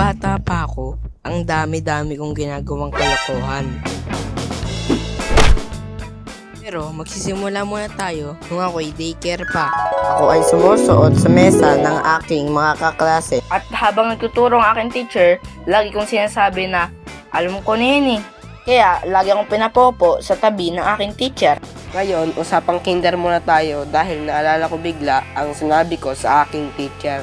bata pa ako, ang dami-dami kong ginagawang kalokohan. Pero magsisimula muna tayo nung ako'y daycare pa. Ako ay sumusuot sa mesa ng aking mga kaklase. At habang nagtuturo ang aking teacher, lagi kong sinasabi na, alam ko na yan eh. Kaya lagi akong pinapopo sa tabi ng aking teacher. Ngayon, usapang kinder muna tayo dahil naalala ko bigla ang sinabi ko sa aking teacher.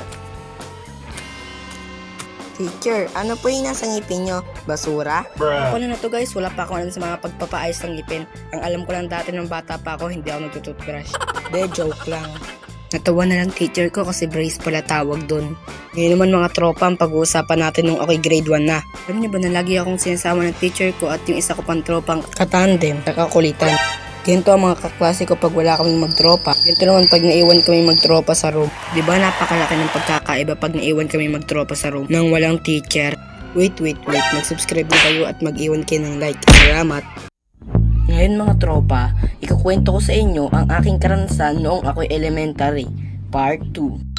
Teacher, ano po yung nasa ngipin nyo? Basura? Ako na to guys, wala pa ako alam sa mga pagpapaayos ng ngipin. Ang alam ko lang dati ng bata pa ako, hindi ako nagtututbrush. De, joke lang. Natawa na lang teacher ko kasi brace pala tawag dun. Ngayon naman mga tropa, ang pag-uusapan natin nung ako'y grade 1 na. Alam niyo ba na lagi akong sinasama ng teacher ko at yung isa ko pang tropang katandem, kakakulitan. Ganito ang mga kaklase ko pag wala kaming magtropa. Ganito naman pag naiwan kami magtropa sa room. Diba napakalaki ng pagkakaiba pag naiwan kami magtropa sa room nang walang teacher? Wait. Mag-subscribe na kayo at mag-iwan kayo ng like. Salamat! Ngayon mga tropa, ikukwento ko sa inyo ang aking karanasan noong ako'y elementary. Part 2.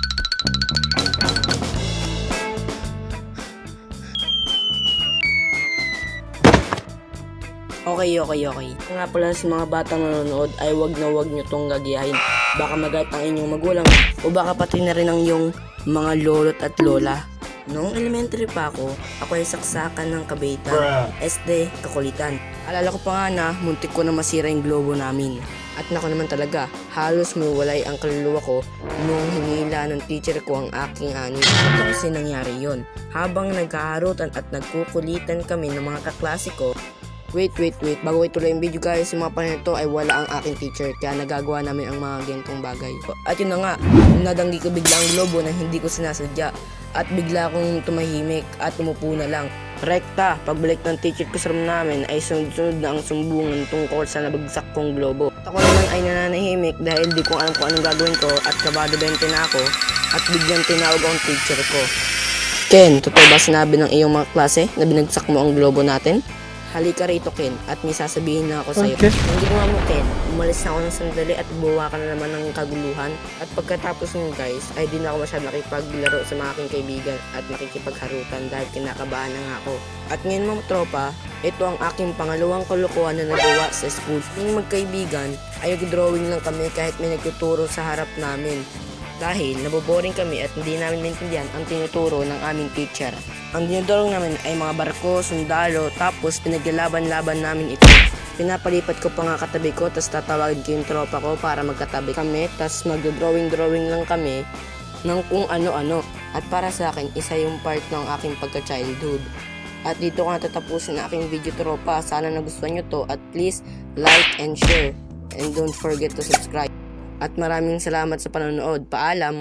Okay. Nga pala sa mga batang nanonood ay wag nyo tong gagayahin. Baka magalit ang inyong magulang o baka pati na rin ang iyong mga lolo't at lola. Noong elementary pa ako ay saksakan ng kabitan, SD, kakulitan. Alala ko pa nga na muntik ko na masira yung globo namin. At nako naman talaga, halos mawalay ang kaluluwa ko nung hinila ng teacher ko ang aking ani. Ito kasi nangyari yon. Habang nagkaharutan at nagkukulitan kami ng mga kaklase ko, Wait. Bago ituloy yung video guys, yung mga panahon ito ay wala ang aking teacher kaya nagagawa namin ang mga gantong bagay. At yun na nga, nadanggi ko bigla ang globo na hindi ko sinasadya. At bigla akong tumahimik at umupo na lang. Rekta, pagbalik ng teacher ko sa room namin ay sunod-sunod na ang sumbungan tungkol sa nabagsak kong globo. At ako naman ay nananahimik dahil di ko alam kung anong gagawin ko at kabado 20 na ako at biglang tinawag ang teacher ko. Ken, totoo ba sinabi ng iyong mga klase na binagsak mo ang globo natin? Halika rito Ken at may sasabihin na ako sa'yo. Hindi ko nga mo Ken, umalis na ako ng sandali at buwa ka na naman ng kaguluhan. At pagkatapos ng guys ay di na ako masyadong nakipaglaro sa mga aking kaibigan at makikipagharutan dahil kinakabahan na nga ako. At ngayon mga tropa, ito ang aking pangalawang kalokohan na nagawa sa school. Yung magkaibigan ay nag-drawing lang kami kahit may nagtuturo sa harap namin. Dahil naboboring kami at hindi namin maintindihan ang tinuturo ng aming teacher. Ang dinodorong namin ay mga barko, sundalo, tapos pinaglalaban-laban namin ito. Pinapalipat ko pa nga katabi ko, tapos tatawagin ko yung tropa ko para magkatabi kami, tapos magdo-drawing lang kami ng kung ano-ano. At para sa akin, isa yung part ng aking pagka-childhood. At dito ko natatapusin ang aking video tropa. Sana nagustuhan nyo to at please like and share. And don't forget to subscribe. At maraming salamat sa panonood. Paalam!